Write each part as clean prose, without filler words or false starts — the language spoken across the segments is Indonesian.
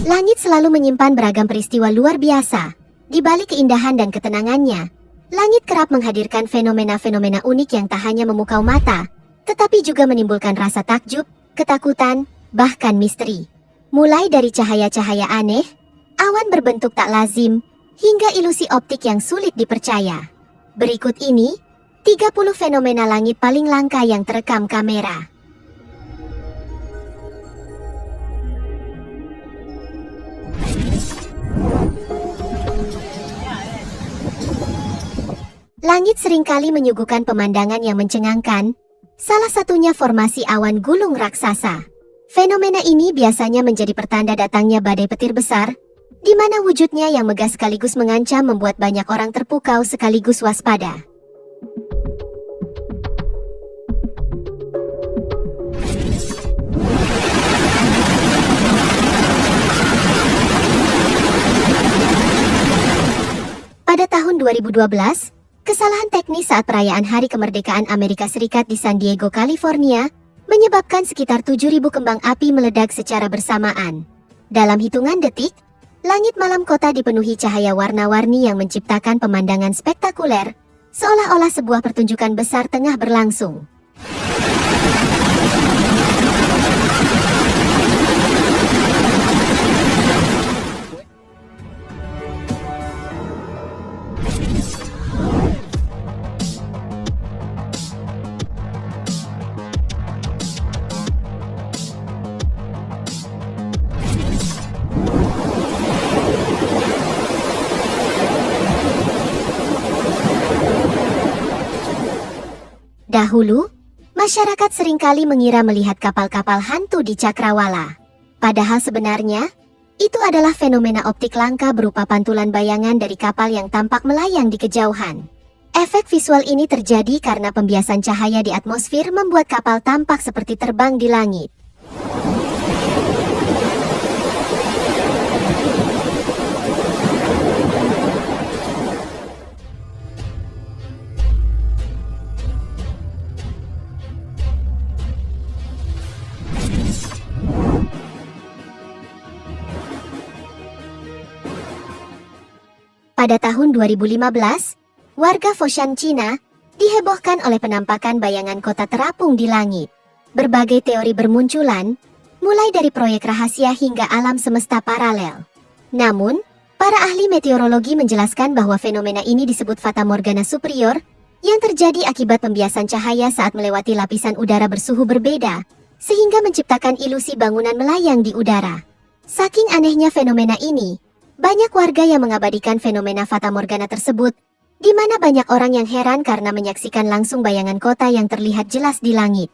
Langit selalu menyimpan beragam peristiwa luar biasa. Di balik keindahan dan ketenangannya, langit kerap menghadirkan fenomena-fenomena unik yang tak hanya memukau mata, tetapi juga menimbulkan rasa takjub, ketakutan, bahkan misteri. Mulai dari cahaya-cahaya aneh, awan berbentuk tak lazim, hingga ilusi optik yang sulit dipercaya. Berikut ini, 30 fenomena langit paling langka yang terekam kamera. Langit seringkali menyuguhkan pemandangan yang mencengangkan, salah satunya formasi awan gulung raksasa. Fenomena ini biasanya menjadi pertanda datangnya badai petir besar, di mana wujudnya yang megah sekaligus mengancam membuat banyak orang terpukau sekaligus waspada. Pada tahun 2012, kesalahan teknis saat perayaan Hari Kemerdekaan Amerika Serikat di San Diego, California, menyebabkan sekitar 7.000 kembang api meledak secara bersamaan. Dalam hitungan detik, langit malam kota dipenuhi cahaya warna-warni yang menciptakan pemandangan spektakuler, seolah-olah sebuah pertunjukan besar tengah berlangsung. Dahulu, masyarakat seringkali mengira melihat kapal-kapal hantu di Cakrawala. Padahal sebenarnya, itu adalah fenomena optik langka berupa pantulan bayangan dari kapal yang tampak melayang di kejauhan. Efek visual ini terjadi karena pembiasan cahaya di atmosfer membuat kapal tampak seperti terbang di langit. Pada tahun 2015, warga Foshan, Cina, dihebohkan oleh penampakan bayangan kota terapung di langit. Berbagai teori bermunculan, mulai dari proyek rahasia hingga alam semesta paralel. Namun, para ahli meteorologi menjelaskan bahwa fenomena ini disebut Fata Morgana superior, yang terjadi akibat pembiasan cahaya saat melewati lapisan udara bersuhu berbeda, sehingga menciptakan ilusi bangunan melayang di udara. Saking anehnya fenomena ini, banyak warga yang mengabadikan fenomena Fata Morgana tersebut, di mana banyak orang yang heran karena menyaksikan langsung bayangan kota yang terlihat jelas di langit.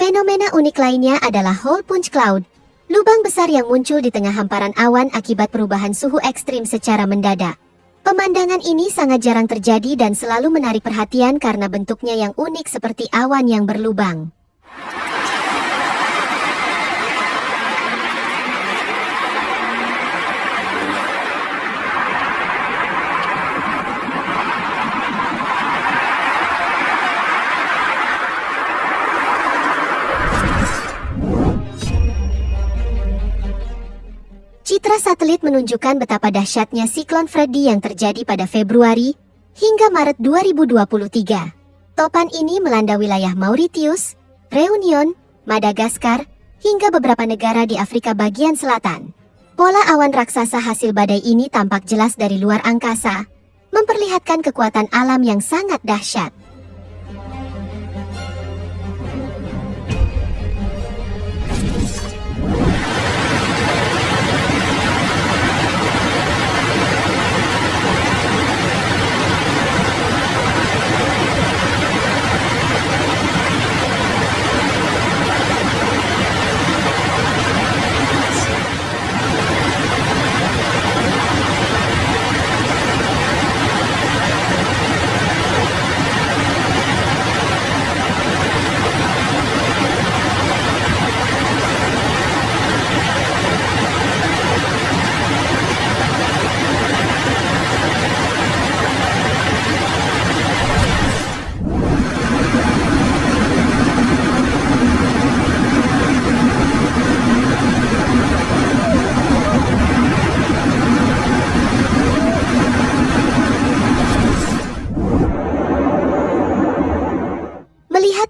Fenomena unik lainnya adalah Hole Punch Cloud, lubang besar yang muncul di tengah hamparan awan akibat perubahan suhu ekstrim secara mendadak. Pemandangan ini sangat jarang terjadi dan selalu menarik perhatian karena bentuknya yang unik seperti awan yang berlubang. Citra satelit menunjukkan betapa dahsyatnya siklon Freddy yang terjadi pada Februari hingga Maret 2023. Topan ini melanda wilayah Mauritius, Reunion, Madagaskar, hingga beberapa negara di Afrika bagian selatan. Pola awan raksasa hasil badai ini tampak jelas dari luar angkasa, memperlihatkan kekuatan alam yang sangat dahsyat.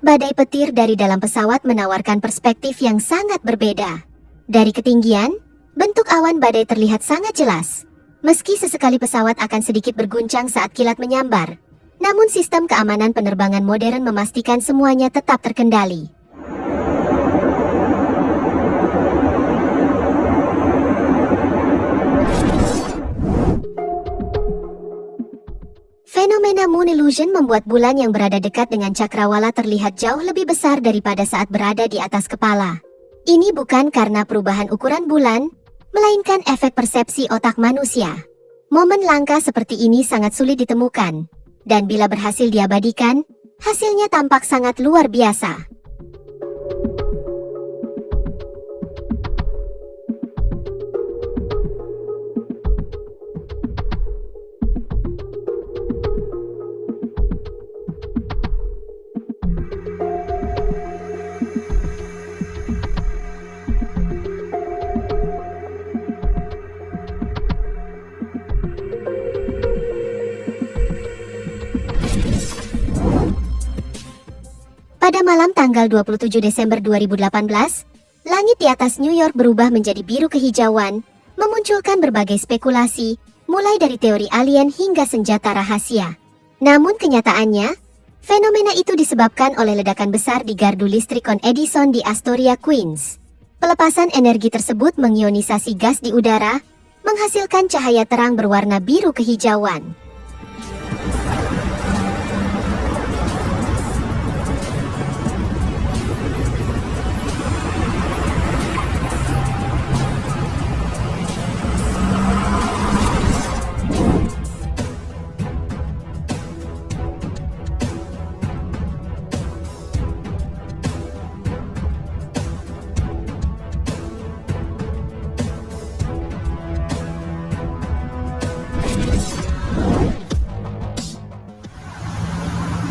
badai petir dari dalam pesawat menawarkan perspektif yang sangat berbeda. Dari ketinggian, bentuk awan badai terlihat sangat jelas. Meski sesekali pesawat akan sedikit berguncang saat kilat menyambar, namun sistem keamanan penerbangan modern memastikan semuanya tetap terkendali. Fenomena moon illusion membuat bulan yang berada dekat dengan cakrawala terlihat jauh lebih besar daripada saat berada di atas kepala. Ini bukan karena perubahan ukuran bulan, melainkan efek persepsi otak manusia. Momen langka seperti ini sangat sulit ditemukan, dan bila berhasil diabadikan, hasilnya tampak sangat luar biasa. Pada malam tanggal 27 Desember 2018, langit di atas New York berubah menjadi biru kehijauan, memunculkan berbagai spekulasi, mulai dari teori alien hingga senjata rahasia. Namun kenyataannya, fenomena itu disebabkan oleh ledakan besar di gardu listrik Con Edison di Astoria, Queens. Pelepasan energi tersebut mengionisasi gas di udara, menghasilkan cahaya terang berwarna biru kehijauan.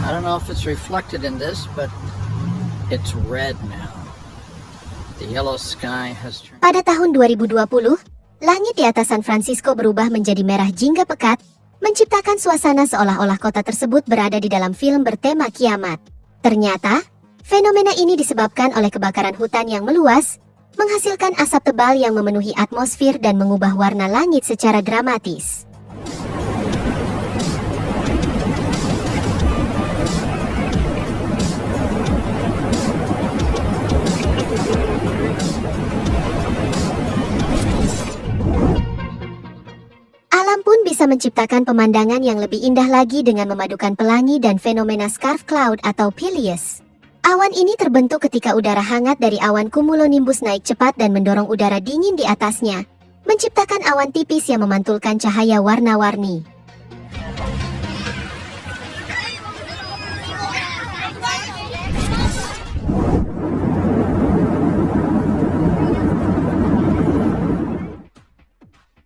I don't know if it's reflected in this, but it's red now. The yellow sky has turned. Pada tahun 2020, langit di atas San Francisco berubah menjadi merah jingga pekat, menciptakan suasana seolah-olah kota tersebut berada di dalam film bertema kiamat. Ternyata, fenomena ini disebabkan oleh kebakaran hutan yang meluas, menghasilkan asap tebal yang memenuhi atmosfer dan mengubah warna langit secara dramatis. Alam pun bisa menciptakan pemandangan yang lebih indah lagi dengan memadukan pelangi dan fenomena scarf cloud atau Peleus. Awan ini terbentuk ketika udara hangat dari awan cumulonimbus naik cepat dan mendorong udara dingin di atasnya, menciptakan awan tipis yang memantulkan cahaya warna-warni.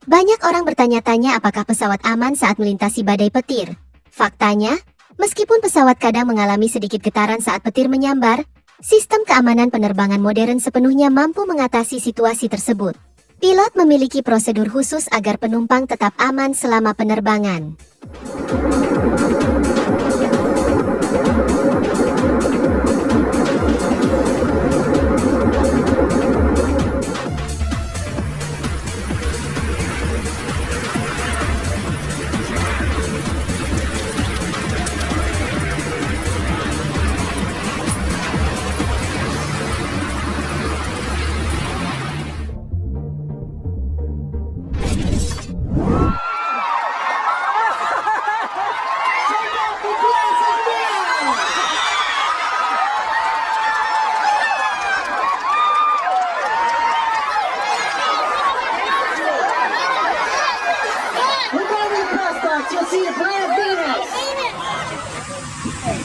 Banyak orang bertanya-tanya apakah pesawat aman saat melintasi badai petir. Faktanya, meskipun pesawat kadang mengalami sedikit getaran saat petir menyambar, sistem keamanan penerbangan modern sepenuhnya mampu mengatasi situasi tersebut. Pilot memiliki prosedur khusus agar penumpang tetap aman selama penerbangan.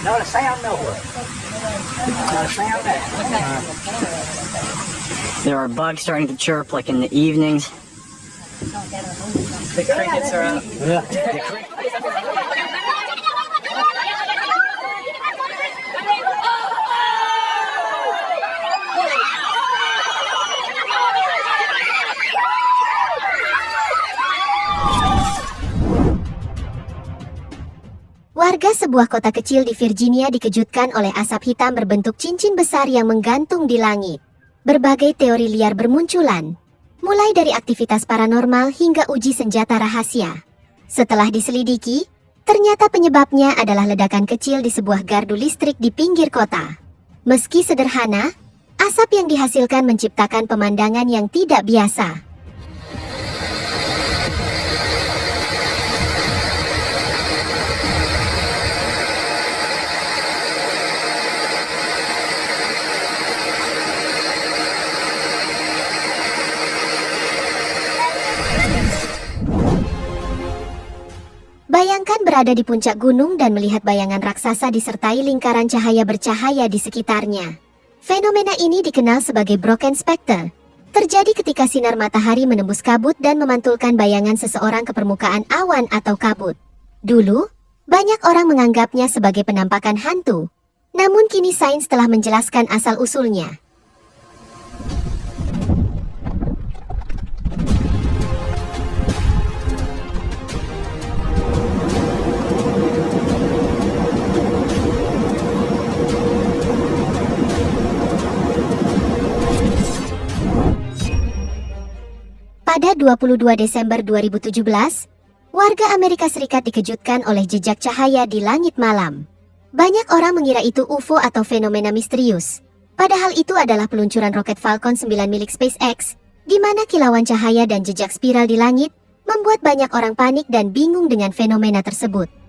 Not a sound nowhere. Not a sound there. There are bugs starting to chirp like in the evenings. The crickets are up. Warga sebuah kota kecil di Virginia dikejutkan oleh asap hitam berbentuk cincin besar yang menggantung di langit. Berbagai teori liar bermunculan, mulai dari aktivitas paranormal hingga uji senjata rahasia. Setelah diselidiki, ternyata penyebabnya adalah ledakan kecil di sebuah gardu listrik di pinggir kota. Meski sederhana, asap yang dihasilkan menciptakan pemandangan yang tidak biasa. Bayangkan berada di puncak gunung dan melihat bayangan raksasa disertai lingkaran cahaya bercahaya di sekitarnya. Fenomena ini dikenal sebagai Broken Spectre. Terjadi ketika sinar matahari menembus kabut dan memantulkan bayangan seseorang ke permukaan awan atau kabut. Dulu, banyak orang menganggapnya sebagai penampakan hantu. Namun kini sains telah menjelaskan asal-usulnya. Pada 22 Desember 2017, warga Amerika Serikat dikejutkan oleh jejak cahaya di langit malam. Banyak orang mengira itu UFO atau fenomena misterius. Padahal itu adalah peluncuran roket Falcon 9 milik SpaceX, di mana kilauan cahaya dan jejak spiral di langit membuat banyak orang panik dan bingung dengan fenomena tersebut.